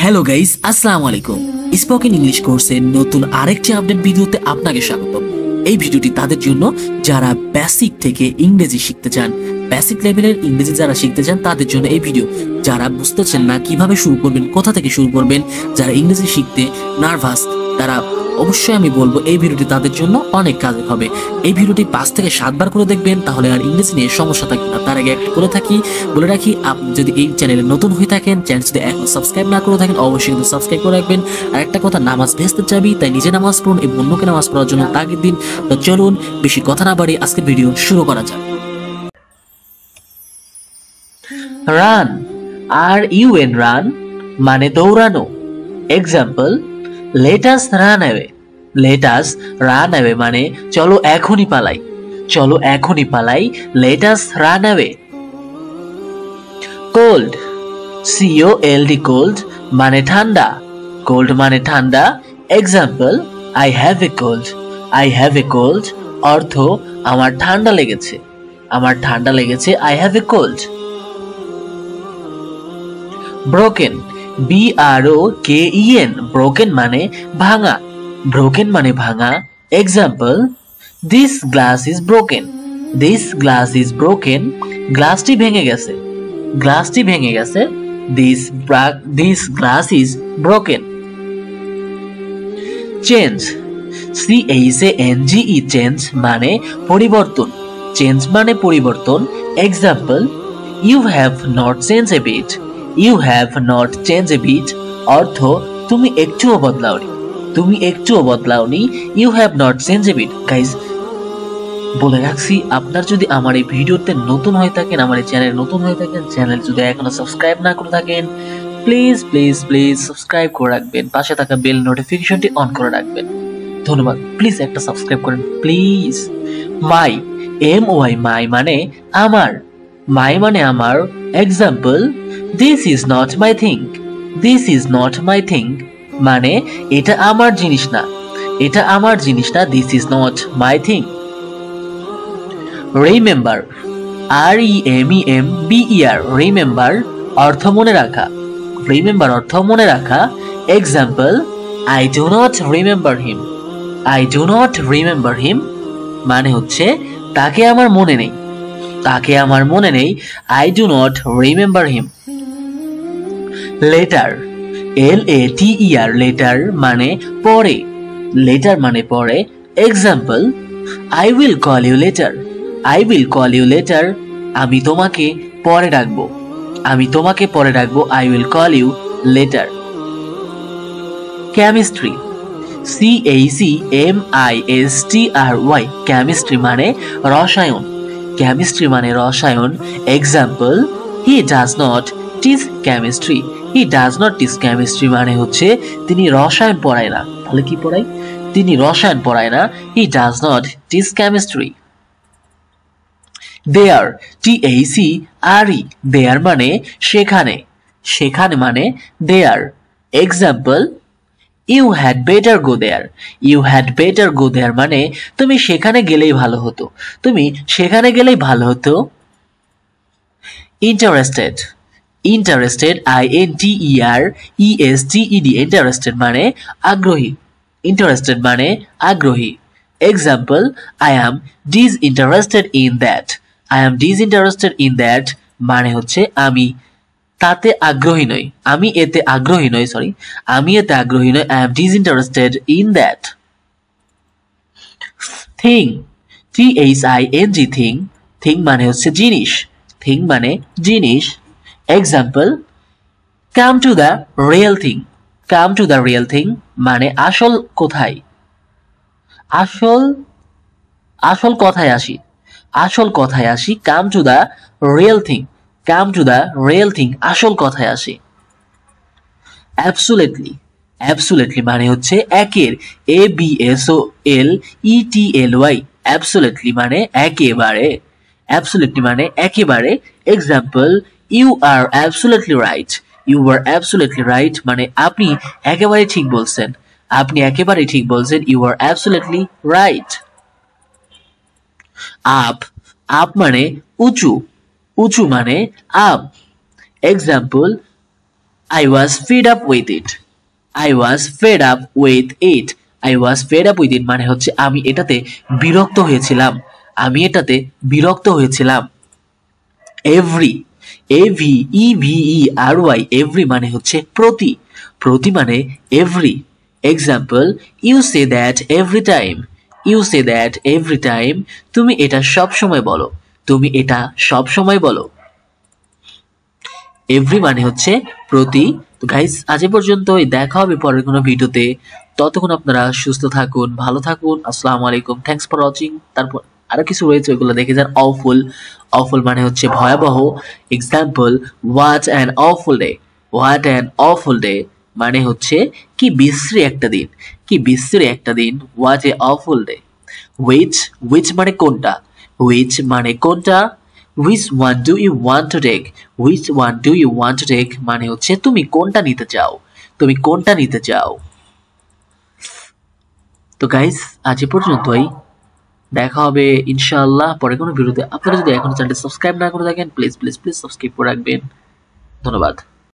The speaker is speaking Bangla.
হ্যালো গাইস, আসসালামু আলাইকুম। স্পোকেন ইংলিশ কোর্সের নতুন আরেকটি আপডেট ভিডিওতে আপনাকে স্বাগত। এই ভিডিওটি তাদের জন্য যারা বেসিক থেকে ইংরেজি শিখতে চান, বেসিক লেভেলের ইংরেজি যারা শিখতে চান তাদের জন্য এই ভিডিও। যারা বুঝতেছেন না কিভাবে শুরু করবেন, কোথা থেকে শুরু করবেন, যারা ইংরেজি শিখতে নার্ভাস, তারা অবশ্যই আমি বলবো এই ভিডিওটি তাদের জন্য অনেক কাজে হবে। এই ভিডিওটি 5 থেকে 7 বার করে দেখবেন, তাহলে আর ইংরেজি নিয়ে সমস্যা থাকবে না। তার আগে একটা বলে রাখি, আপনি যদি এই চ্যানেলে নতুন হয়ে থাকেন, চ্যানেল যদি এখন সাবস্ক্রাইব না করে থাকেন, অবশ্যই কিন্তু সাবস্ক্রাইব করে রাখবেন। আর একটা কথা, নামাজ ভেস্তে চাবি, তাই নিজে নামাজ পড়ুন এবং অন্যকে নামাজ পড়ার জন্য তাগিদ দিন। তো চলুন বেশি কথা না বাড়িয়ে আজকের ভিডিও শুরু করা যাক। রান, RUN রান মানে দৌড়ানো। Example, let us run away. Let us run away মানে চলো এখনই পালাই, চলো এখনই পালাই। Let us run away. Cold, COLD cold মানে ঠান্ডা। কোল্ড মানে ঠান্ডা। Example, I have a cold. I have a cold অর্থ আমার ঠান্ডা লেগেছে, আমার ঠান্ডা লেগেছে। I have a cold. Broken, BROKEN broken মানে ভাঙা। ব্রোকেন মানে ভাঙা। Example, this glass is broken. This glass is broken গ্লাসটি ভেঙে গেছে, গ্লাসটি ভেঙে গেছে। This glass is broken. Change, CHANGE change মানে পরিবর্তন। চেঞ্জ মানে পরিবর্তন। Example, you have not change a bit. You have not change a bit অর্থ তুমি একটুও বদলাওনি, তুমি একটুও বদলাওনি। You have not change a bit. Guys, বলে রাখছি, আপনার যদি আমার এই ভিডিওতে নতুন হয়ে থাকেন, আমার এই চ্যানেল নতুন হয়ে থাকেন, চ্যানেল যদি এখনো সাবস্ক্রাইব না করে থাকেন, প্লিজ প্লিজ প্লিজ সাবস্ক্রাইব করে রাখবেন, পাশে থাকা বেল নোটিফিকেশনটি অন করে রাখবেন। ধন্যবাদ। প্লিজ একটা সাবস্ক্রাইব করেন প্লিজ। মাই, MY মাই মানে আমার। মাই মানে আমার। Example, this is not my thing. This is not my thing মানে এটা আমার জিনিস না, এটা আমার জিনিস না। This is not my thing. Remember, REMEMBER remember অর্থ মনে রাখা। রিমেম্বার অর্থ মনে রাখা। Example, I do not remember him. I do not remember him মানে হচ্ছে তাকে আমার মনে নেই, তাকে আমার মনে নেই। I do not remember him. Letter, LATER letter মানে পরে। লেটার মানে পরে। Example, I will call you later. I will call you later আমি তোমাকে পরে ডাকবো, আমি তোমাকে পরে ডাকবো। I will call you later. Chemistry, CHEMISTRY chemistry মানে রসায়ন। কেমিস্ট্রি মানে রসায়ন। Example, he does not teach chemistry. He does not teach chemistry মানে হচ্ছে তিনি রসায়ন পড়ায় না। তাহলে কি পড়ায়? তিনি রসায়ন পড়ায় না। He does not teach chemistry. There, THERE there মানে সেখানে, সেখানে মানে there. Example, you had better go there. You had better go there মানে তুমি সেখানে গেলেই ভালো হতো, তুমি সেখানে গেলেই ভালো হতো। ইন্টারেস্টেড, ইন্টারেস্টেড INTERESTED ইন্টারেস্টেড মানে আগ্রহী। ইন্টারেস্টেড মানে আগ্রহী। Example, I am disinterested in that. I am disinterested in that মানে হচ্ছে আমি তাতে আগ্রহী নই, আমি এতে আগ্রহী নই, সরি, আমি এতে আগ্রহী নই। I am disinterested in that. Thing, THING thing, thing মানে হচ্ছে জিনিস, থিং মানে জিনিস। Example, come to the real thing. Come to the real thing মানে আসল কোথায়, আসল, আসল কথায় আসি, আসল কথায় আসি। Come to the real thing, come to the real thing আসল কথায় আসি। অ্যাবসুলেটলি, অ্যাবসুলেটলি মানে হচ্ছে একের, ABSOLETLY অ্যাবসুলেটলি মানে একেবারে, অ্যাবসুলেটলি মানে একেবারে। Example, you are absolutely right. You are absolutely right মানে আপনি একেবারে ঠিক বলছেন, আপনি একেবারে ঠিক বলছেন। You are absolutely right. Up, up মানে উঁচু, উঁচু মানে up. Example, I was fed up with it. I was fed up with it. I was fed up with it মানে হচ্ছে আমি এটাতে বিরক্ত হয়েছিলাম। আমি এটাতে বিরক্ত হয়েছিলাম। Every, every every মানে হচ্ছে প্রতি। প্রতি মানে every. Example, you say that every time. You say that every time. তুমি এটা সব সময় বলো। তুমি এটা সব সময় বলো। এভরি মানে হচ্ছে প্রতি। তো গাইস আজ এ পর্যন্তই, দেখা হবে পরের কোনো ভিডিওতে। ততক্ষণ আপনারা সুস্থ থাকুন, ভালো থাকুন। আসসালামু আলাইকুম, থ্যাঙ্কস ফর ওয়াচিং। তারপর আরো কিছু রয়েছে, ওইগুলো দেখে যান। অফুল, অফুল মানে হচ্ছে ভয়াবহ। Example, what an awful day. What an awful day মানে হচ্ছে কি বিশ্রী একটা দিন, কি বিশ্রী একটা দিন। What a awful day. Which, which মানে কোনটা, হুইচ মানে কোনটা। Which one do you want to take? Which one do you want to take মানে হচ্ছে তুমি কোনটা নিতে চাও, তুমি কোনটা নিতে চাও। তো গাইস আজ এ পর্যন্তই, দেখা হবে ইনশাআল্লাহ পরে কোনো ভিডিওতে। আপনারা যদি এখনো চ্যানেলটি সাবস্ক্রাইব না করে থাকেন প্লিজ প্লিজ প্লিজ সাবস্ক্রাইব করে রাখবেন। ধন্যবাদ।